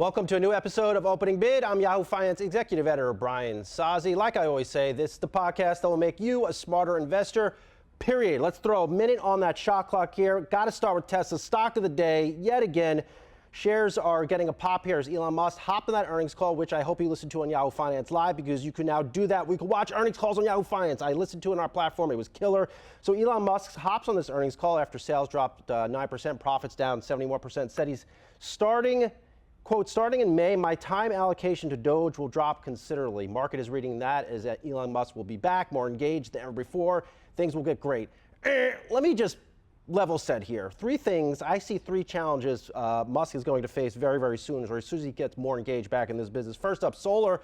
Welcome to a new episode of Opening Bid. I'm Yahoo Finance Executive Editor Brian Sozzi. Like I always say, this is the podcast that will make you a smarter investor, period. Let's throw a minute on that shot clock here. Got to start with Tesla. Stock of the day, yet again. Shares are getting a pop here as Elon Musk hopped on that earnings call, which I hope you listened to on Yahoo Finance Live, because you can now do that. We can watch earnings calls on Yahoo Finance. I listened to it on our platform. It was killer. So Elon Musk hops on this earnings call after sales dropped 9%, profits down 71%. Said he's starting, quote, starting in May, my time allocation to Doge will drop considerably. Market is reading that as that Elon Musk will be back, more engaged than ever before. Things will get great. Let me just level set here. Three things. I see three challenges Musk is going to face very, very soon, or as soon as he gets more engaged back in this business. First up, solar.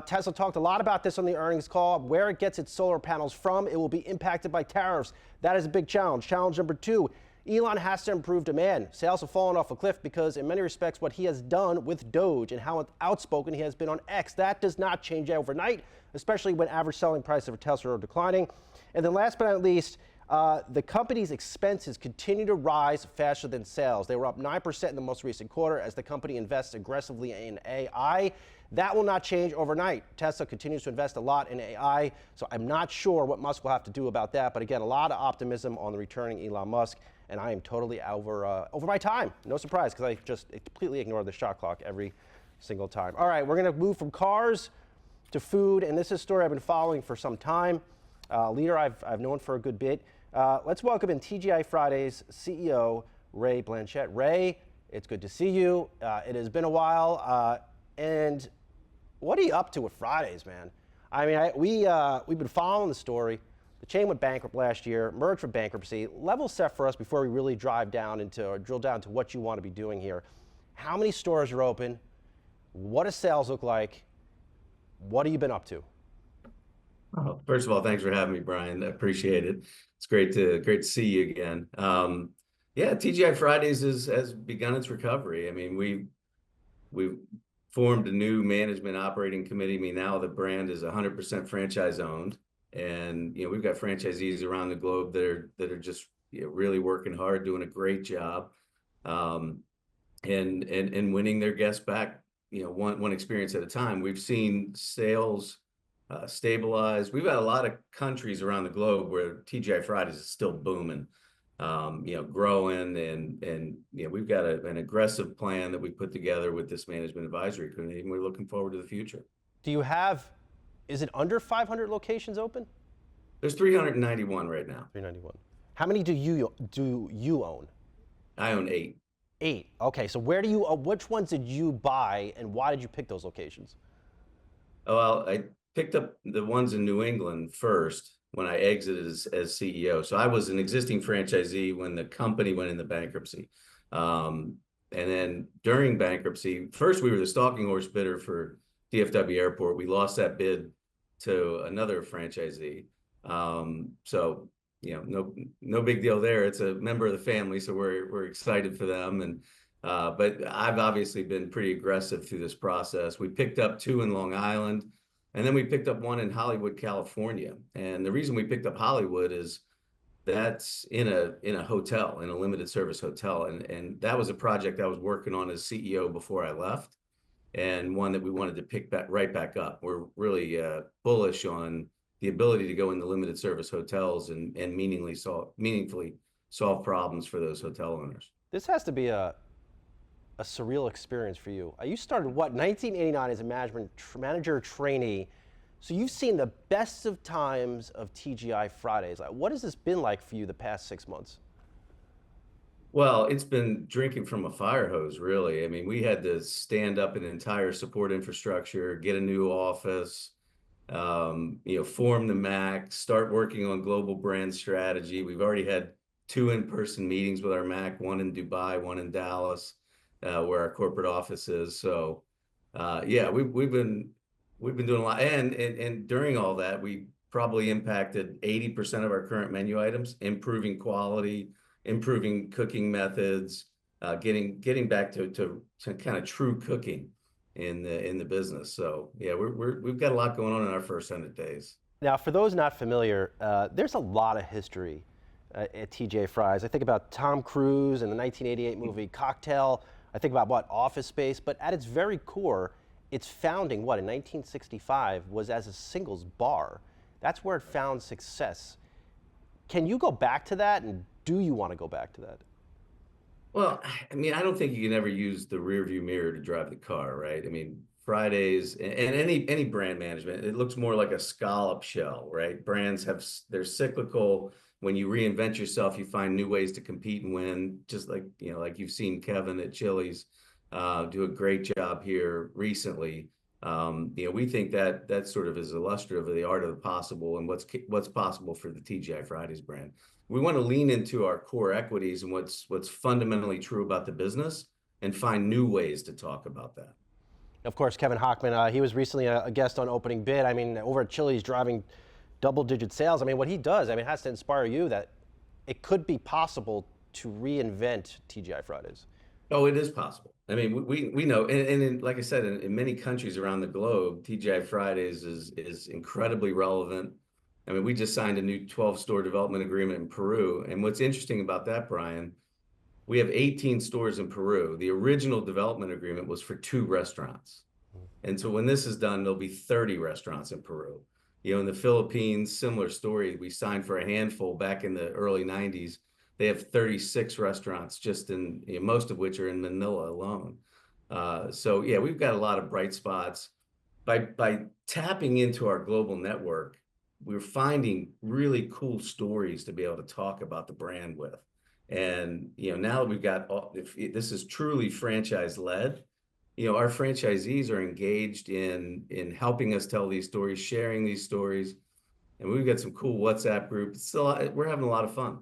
Tesla talked a lot about this on the earnings call. Where it gets its solar panels from, it will be impacted by tariffs. That is a big challenge. Challenge number two, Elon has to improve demand. Sales have fallen off a cliff because in many respects what he has done with Doge and how outspoken he has been on X, that does not change overnight, especially when average selling prices of Tesla are declining. And then last but not least, the company's expenses continue to rise faster than sales. They were up 9% in the most recent quarter as the company invests aggressively in AI. That will not change overnight. Tesla continues to invest a lot in AI, so I'm not sure what Musk will have to do about that. But again, a lot of optimism on the returning Elon Musk, and I am totally over my time. No surprise, because I just completely ignore the shot clock every single time. All right, we're going to move from cars to food, and this is a story I've been following for some time. Leader I've known for a good bit. Let's welcome in TGI Fridays CEO Ray Blanchette. Ray, it's good to see you. It has been a while. And what are you up to with Fridays, man? I mean, we've been following the story. The chain went bankrupt last year, merged for bankruptcy. Level set for us before we really drill down to what you want to be doing here. How many stores are open? What does sales look like? What have you been up to? First of all, thanks for having me, Brian. I appreciate it. It's great to see you again. Yeah, TGI Fridays has begun its recovery. I mean, we've formed a new management operating committee. I mean, now the brand is 100% franchise owned, and we've got franchisees around the globe that are just really working hard, doing a great job, and winning their guests back. One experience at a time. We've seen sales stabilize. We've got a lot of countries around the globe where TGI Fridays is still booming, growing, and we've got an aggressive plan that we put together with this management advisory committee, and we're looking forward to the future. Is it under 500 locations open? There's 391 right now. 391. How many do you own? I own 8. 8. Okay, so which ones did you buy, and why did you pick those locations? Oh, well, I picked up the ones in New England first when I exited as CEO. So I was an existing franchisee when the company went into bankruptcy. And then during bankruptcy, first we were the stalking horse bidder for DFW Airport. We lost that bid to another franchisee. So, no big deal there. It's a member of the family, so we're excited for them. But I've obviously been pretty aggressive through this process. We picked up 2 in Long Island, and then we picked up 1 in Hollywood, California. And the reason we picked up Hollywood is that's in a hotel, in a limited service hotel. And that was a project I was working on as CEO before I left, and one that we wanted to pick right back up. We're really bullish on the ability to go into limited service hotels and meaningfully solve problems for those hotel owners. This has to be a surreal experience for you. You started, 1989 as a manager trainee. So you've seen the best of times of TGI Fridays. What has this been like for you the past 6 months? Well, it's been drinking from a fire hose, really. I mean, we had to stand up an entire support infrastructure, get a new office, form the MAC, start working on global brand strategy. We've already had 2 in-person meetings with our MAC, 1 in Dubai, 1 in Dallas, where our corporate office is. So, yeah, we've been doing a lot, and during all that, we probably impacted 80% of our current menu items, improving quality, improving cooking methods, getting back to kind of true cooking in the business. So yeah, we've got a lot going on in our first 100 days. Now, for those not familiar, there's a lot of history at TGI Fridays. I think about Tom Cruise and the 1988 movie Cocktail. I think about what office space, but at its very core, its founding, what in 1965, was as a singles bar. That's where it found success. Can you go back to that, and do you want to go back to that? Well, I mean, I don't think you can ever use the rear view mirror to drive the car, right? I mean, Fridays and any brand management, it looks more like a scallop shell, right? Brands have they're cyclical. When you reinvent yourself, you find new ways to compete and win. Just like like you've seen Kevin at Chili's do a great job here recently. We think that that sort of is illustrative of the art of the possible and what's possible for the TGI Fridays brand. We want to lean into our core equities and what's fundamentally true about the business and find new ways to talk about that. Of course, Kevin Hochman, he was recently a guest on Opening Bid. I mean, over at Chili's, driving double-digit sales. I mean, what he does, I mean, it has to inspire you that it could be possible to reinvent TGI Fridays. Oh, it is possible. I mean, we know, like I said, in many countries around the globe, TGI Fridays is incredibly relevant. I mean, we just signed a new 12-store development agreement in Peru, and what's interesting about that, Brian, we have 18 stores in Peru. The original development agreement was for 2 restaurants. And so when this is done, there'll be 30 restaurants in Peru. In the Philippines, similar story. We signed for a handful back in the early 90s. They have 36 restaurants, just in most of which are in Manila alone. So yeah, we've got a lot of bright spots. By tapping into our global network, we're finding really cool stories to be able to talk about the brand with. And now that we've got if this is truly franchise led, our franchisees are engaged in helping us tell these stories, sharing these stories, and we've got some cool WhatsApp groups. So we're having a lot of fun.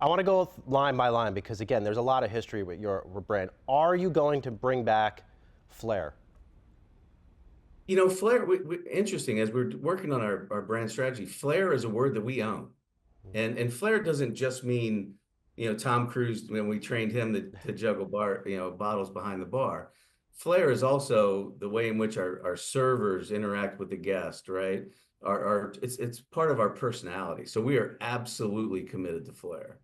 I want to go line by line because, again, there's a lot of history with your brand. Are you going to bring back flair? Flair, interesting, as we're working on our brand strategy, flair is a word that we own. And flair doesn't just mean, Tom Cruise, when we trained him to juggle bottles behind the bar. Flair is also the way in which our servers interact with the guest, right? It's part of our personality. So we are absolutely committed to flair.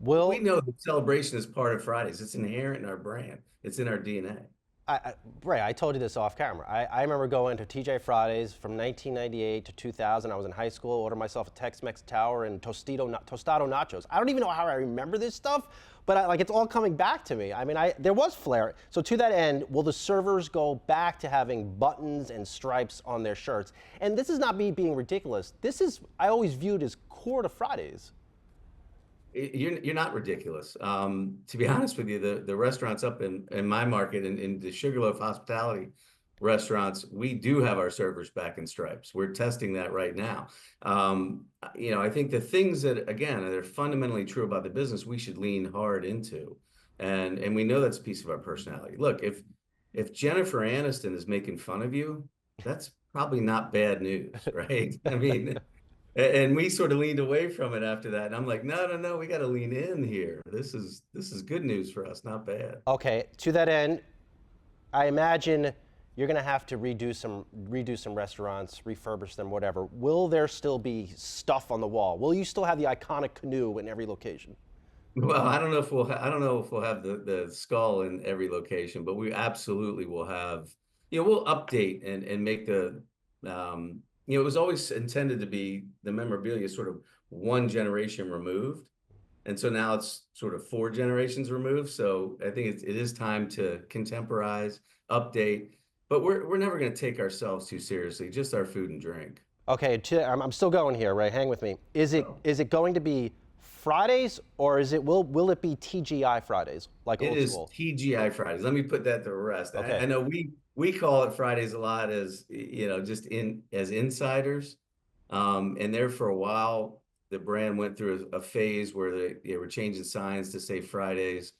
We know that celebration is part of Fridays. It's inherent in our brand. It's in our DNA. Ray, I told you this off camera. I remember going to TGI Fridays from 1998 to 2000. I was in high school, ordered myself a Tex-Mex tower and tostado nachos. I don't even know how I remember this stuff, but it's all coming back to me. I mean, there was flair. So to that end, will the servers go back to having buttons and stripes on their shirts? And this is not me being ridiculous. This is, I always viewed as core to Fridays. You're not ridiculous. To be honest with you, the restaurants up in my market, in the Sugarloaf Hospitality restaurants, we do have our servers back in stripes. We're testing that right now. I think the things that, again, that are fundamentally true about the business, we should lean hard into. And we know that's a piece of our personality. Look, if Jennifer Aniston is making fun of you, that's probably not bad news, right? I mean, and we sort of leaned away from it after that. And I'm like, no, we got to lean in here. This is good news for us, not bad. Okay, to that end, I imagine you're going to have to redo some restaurants, refurbish them, whatever. Will there still be stuff on the wall? Will you still have the iconic canoe in every location? Well, I don't know if we'll have the skull in every location, but we absolutely will have. We'll update and make the. It was always intended to be the memorabilia sort of one generation removed, and so now it's sort of 4 generations removed. So I think it is time to contemporize, update, but we're never going to take ourselves too seriously. Just our food and drink. Okay, I'm still going here, Ray. Hang with me. Is it going to be Fridays, or will it be TGI Fridays, like old school? It is TGI Fridays. Let me put that to rest. Okay. I know we call it Fridays a lot as just as insiders, and there for a while the brand went through a phase where they were changing signs to say Fridays,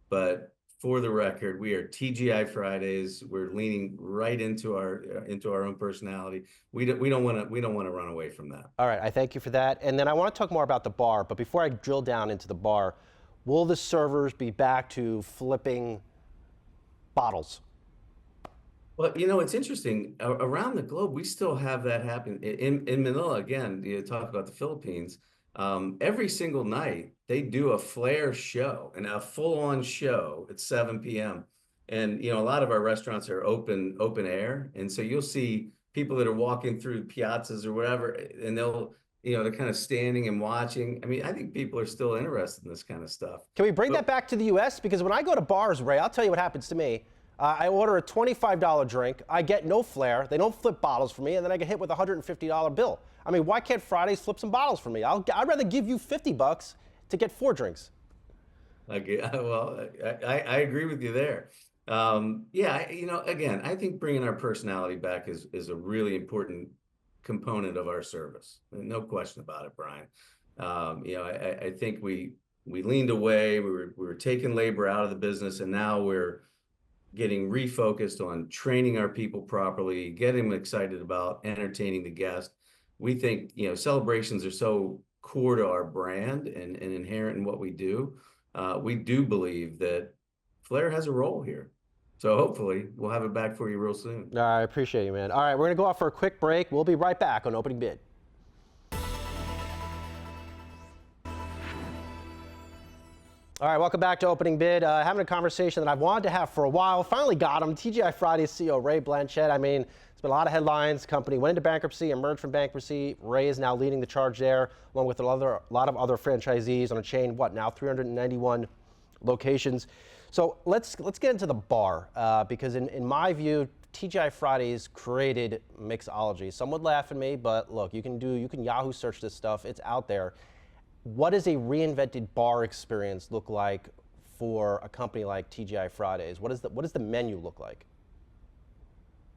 but for the record, we are TGI Fridays. We're leaning right into our own personality. We don't want to run away from that. All right, I thank you for that. And then I want to talk more about the bar, but before I drill down into the bar, will the servers be back to flipping bottles? Well, it's interesting. Around the globe, we still have that happen. In Manila, again, you talk about the Philippines. Every single night, they do a flair show and a full-on show at 7 p.m. And, a lot of our restaurants are open air. And so you'll see people that are walking through piazzas or whatever, and they're kind of standing and watching. I mean, I think people are still interested in this kind of stuff. Can we bring But that back to the U.S.? Because when I go to bars, Ray, I'll tell you what happens to me. I order a $25 drink. I get no flair. They don't flip bottles for me, and then I get hit with a $150 bill. I mean, why can't Fridays flip some bottles for me? I'd rather give you $50 to get 4 drinks. Okay, well, I agree with you there. Yeah, again, I think bringing our personality back is a really important component of our service. No question about it, Brian. I think we leaned away. We were taking labor out of the business, and now we're getting refocused on training our people properly, getting them excited about entertaining the guest. We think, celebrations are so core to our brand and inherent in what we do. We do believe that flair has a role here. So hopefully we'll have it back for you real soon. All right, I appreciate you, man. All right, we're going to go off for a quick break. We'll be right back on Opening Bid. All right, welcome back to Opening Bid. Having a conversation that I've wanted to have for a while. Finally got him. TGI Fridays CEO Ray Blanchette. I mean, it's been a lot of headlines. Company went into bankruptcy, emerged from bankruptcy. Ray is now leading the charge there, along with a lot of other franchisees on a chain. Now 391 locations. So let's get into the bar because in my view, TGI Fridays created mixology. Some would laugh at me, but look, you can Yahoo search this stuff. It's out there. What does a reinvented bar experience look like for a company like TGI Fridays? What does the menu look like?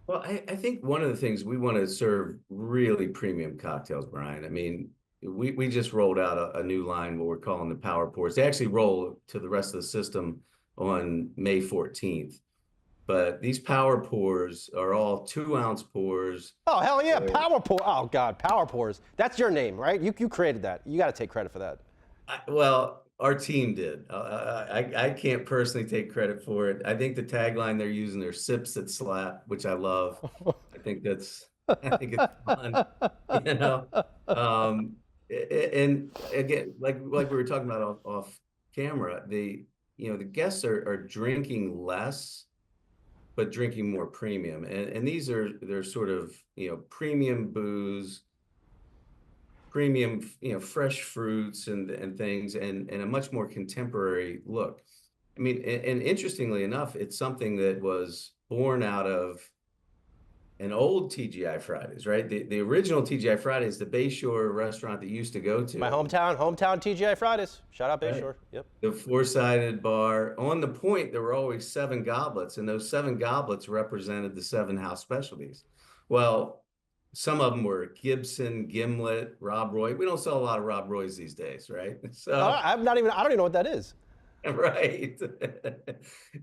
Well, I think one of the things we want to serve really premium cocktails, Brian. I mean, we just rolled out a new line, what we're calling the Power Pours. They actually roll to the rest of the system on May 14th. But these Power Pours are all 2-ounce pours. Oh, hell yeah, Power Pour. Oh, God, Power Pours. That's your name, right? You created that. You got to take credit for that. Well, our team did. I can't personally take credit for it. I think the tagline they're using are sips that slap, which I love. I think it's fun, you know. And again, like we were talking about off camera, the guests are drinking less, but drinking more premium. And they're sort of, premium booze, premium, fresh fruits and things, and a much more contemporary look. I mean, and interestingly enough, it's something that was born out of an old TGI Fridays, right? The original TGI Fridays, the Bayshore restaurant that you used to go to. My hometown TGI Fridays. Shout out Bayshore. Right. Yep. The four-sided bar. On the point, there were always 7 goblets, and those 7 goblets represented the 7 house specialties. Well, some of them were Gibson, Gimlet, Rob Roy. We don't sell a lot of Rob Roys these days, right? So I don't even know what that is. right.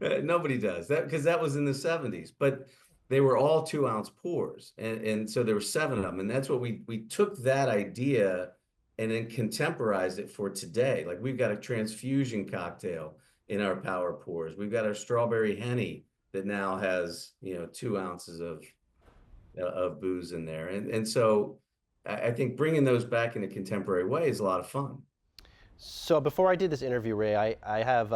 Nobody does that because that was in the 70s. But they were all 2-ounce pours. And so there were 7 of them. And that's what we took that idea and then contemporized it for today. Like we've got a transfusion cocktail in our Power Pours. We've got our strawberry Henny that now has, 2 ounces of booze in there. And so I think bringing those back in a contemporary way is a lot of fun. So before I did this interview, Ray, I have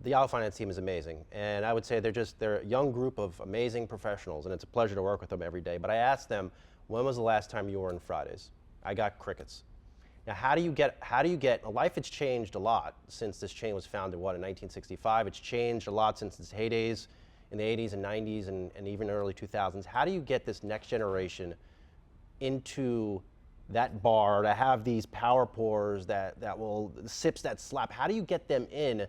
the Yahoo Finance team is amazing, and I would say they're a young group of amazing professionals, and it's a pleasure to work with them every day. But I asked them, when was the last time you were in Fridays? I got crickets. Now, how do you get? Life has changed a lot since this chain was founded. In 1965? It's changed a lot since its heydays in the 80s and 90s and even early 2000s. How do you get this next generation into that bar to have these Power Pours that will sips that slap? How do you get them in,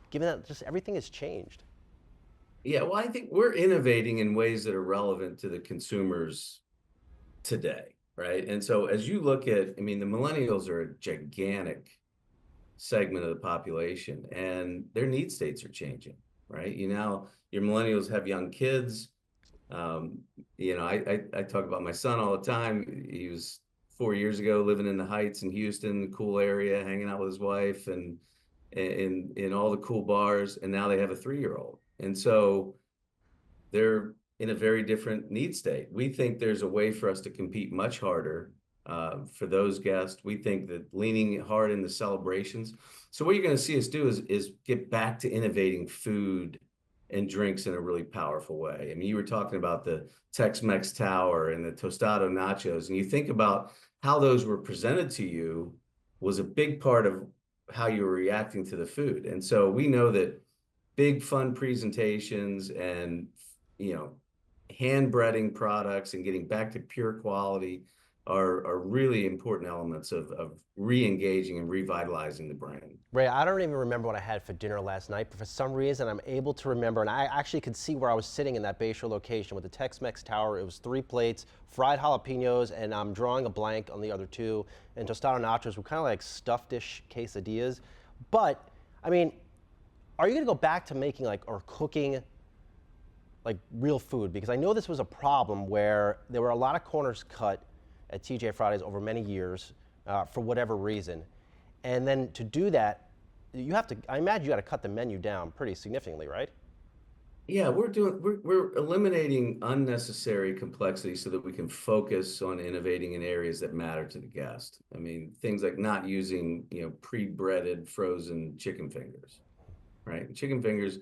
given that just everything has changed? Yeah, well, I think we're innovating in ways that are relevant to the consumers today, right? And so as you look at, I mean, the millennials are a gigantic segment of the population, and their need states are changing, right? Your millennials have young kids. I talk about my son all the time. He was 4 years ago living in the Heights in Houston, cool area, hanging out with his wife and in all the cool bars, and now they have a 3-year-old. And so they're in a very different need state. We think there's a way for us to compete much harder for those guests. We think that leaning hard in the celebrations. So what you're going to see us do is get back to innovating food and drinks in a really powerful way. I mean, you were talking about the Tex-Mex Tower and the Tostado Nachos, and you think about how those were presented to you was a big part of how you were reacting to the food. And so we know that big fun presentations and, you know, hand breading products and getting back to pure quality are really important elements of re-engaging and revitalizing the brand. Ray, I don't even remember what I had for dinner last night, but for some reason I'm able to remember, and I actually could see where I was sitting in that Bayshore location with the Tex-Mex Tower. It was 3 plates, fried jalapenos, and I'm drawing a blank on the other 2, and tostado nachos were kind of like stuffed-ish quesadillas. But, I mean, are you gonna go back to making or cooking like real food? Because I know this was a problem where there were a lot of corners cut at TGI Fridays over many years for whatever reason. And then to do that, you have to, I imagine you got to cut the menu down pretty significantly, right? Yeah, we're eliminating unnecessary complexity so that we can focus on innovating in areas that matter to the guest. I mean, things like not using, pre-breaded frozen chicken fingers, right? Chicken fingers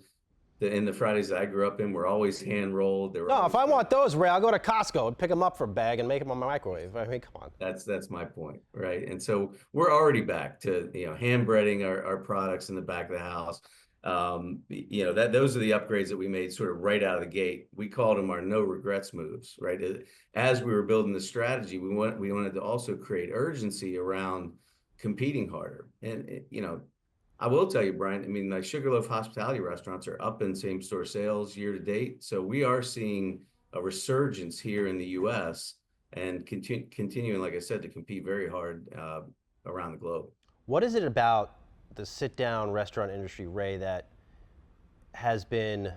in the Fridays that I grew up in were always hand rolled. No, if I want those, Ray, I'll go to Costco and pick them up for a bag and make them on my microwave. I mean, come on. That's my point, right? And so we're already back to hand breading our products in the back of the house. Those are the upgrades that we made sort of right out of the gate. We called them our no regrets moves, right? As we were building the strategy, we wanted to also create urgency around competing harder. And I will tell you, Brian, I mean, like Sugarloaf hospitality restaurants are up in same store sales year to date. So we are seeing a resurgence here in the US and continuing, like I said, to compete very hard around the globe. What is it about the sit down restaurant industry, Ray, that has been, I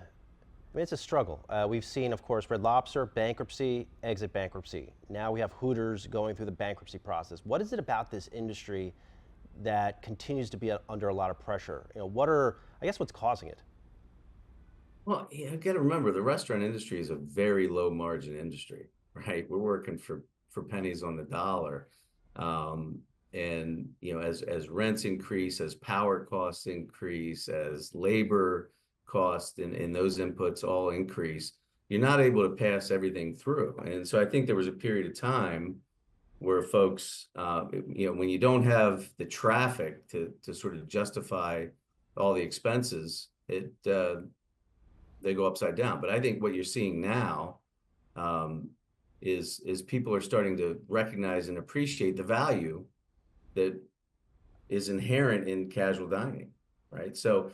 mean, it's a struggle. We've seen, of course, Red Lobster, bankruptcy, exit bankruptcy. Now we have Hooters going through the bankruptcy process. What is it about this industry that continues to be under a lot of pressure? What's causing it? Well, you got to remember the restaurant industry is a very low margin industry, right? We're working for pennies on the dollar. And as rents increase, as power costs increase, as labor costs and those inputs all increase, you're not able to pass everything through. And so I think there was a period of time where folks, when you don't have the traffic to sort of justify all the expenses, they go upside down. But I think what you're seeing now is people are starting to recognize and appreciate the value that is inherent in casual dining, right? So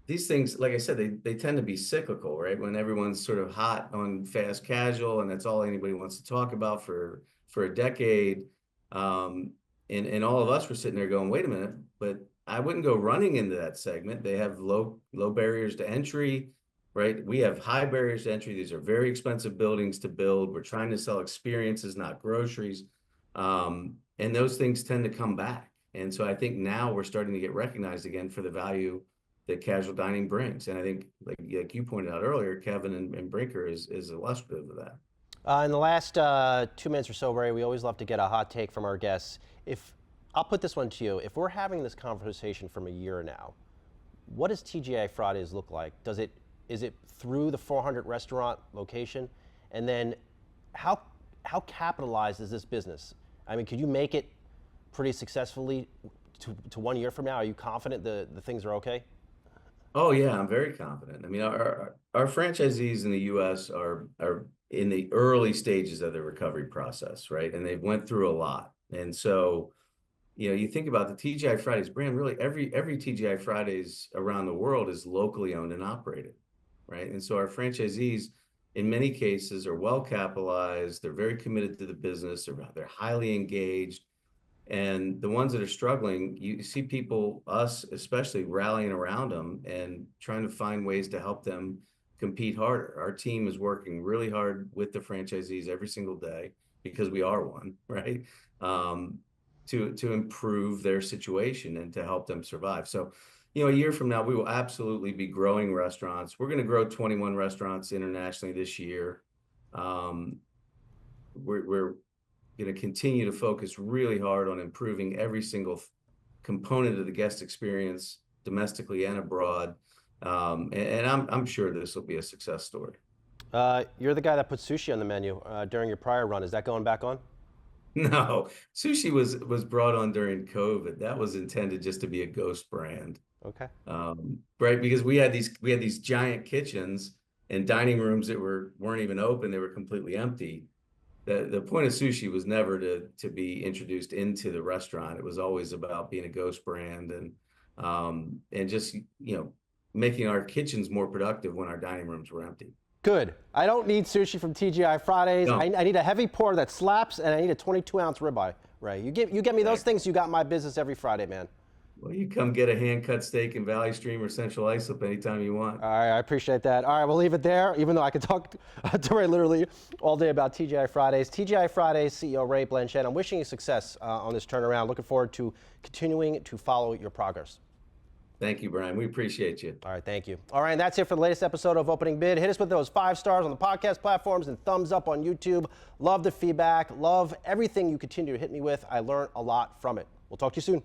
these things, like I said, they tend to be cyclical, right? When everyone's sort of hot on fast casual and that's all anybody wants to talk about for a decade. And all of us were sitting there going, wait a minute, but I wouldn't go running into that segment. They have low barriers to entry, right? We have high barriers to entry. These are very expensive buildings to build. We're trying to sell experiences, not groceries. And those things tend to come back. And so I think now we're starting to get recognized again for the value that casual dining brings. And I think, like you pointed out earlier, Kevin and Brinker is illustrative of that. In the last 2 minutes or so, Ray, we always love to get a hot take from our guests. I'll put this one to you. If we're having this conversation from a year now, what does TGI Fridays look like? Is it through the 400 restaurant location? And then how capitalized is this business? I mean, could you make it pretty successfully to 1 year from now? Are you confident the things are okay? Oh yeah, I'm very confident. I mean, our franchisees in the U.S. are in the early stages of the recovery process, right? And they've went through a lot. And so, you think about the TGI Fridays brand, really every TGI Fridays around the world is locally owned and operated, right? And so our franchisees, in many cases, are well capitalized. They're very committed to the business. They're highly engaged. And the ones that are struggling, you see people, us especially, rallying around them and trying to find ways to help them compete harder. Our team is working really hard with the franchisees every single day, because we are one, right? To improve their situation and to help them survive. So, a year from now, we will absolutely be growing restaurants. We're going to grow 21 restaurants internationally this year. We're going to continue to focus really hard on improving every single component of the guest experience domestically and abroad. And I'm sure this will be a success story. You're the guy that put sushi on the menu during your prior run. Is that going back on? No, sushi was brought on during COVID. That was intended just to be a ghost brand. Okay. Right, because we had these giant kitchens and dining rooms that weren't even open. They were completely empty. The point of sushi was never to be introduced into the restaurant. It was always about being a ghost brand and just making our kitchens more productive when our dining rooms were empty. Good. I don't need sushi from TGI Fridays. No. I need a heavy pour that slaps, and I need a 22-ounce ribeye. Ray, you get me those things, you got my business every Friday, man. Well, you come get a hand-cut steak in Valley Stream or Central Islip anytime you want. All right, I appreciate that. All right, we'll leave it there, even though I could talk to Ray literally all day about TGI Fridays. TGI Fridays CEO Ray Blanchett, I'm wishing you success on this turnaround. Looking forward to continuing to follow your progress. Thank you, Brian. We appreciate you. All right, thank you. All right, and that's it for the latest episode of Opening Bid. Hit us with those 5 stars on the podcast platforms and thumbs up on YouTube. Love the feedback. Love everything you continue to hit me with. I learned a lot from it. We'll talk to you soon.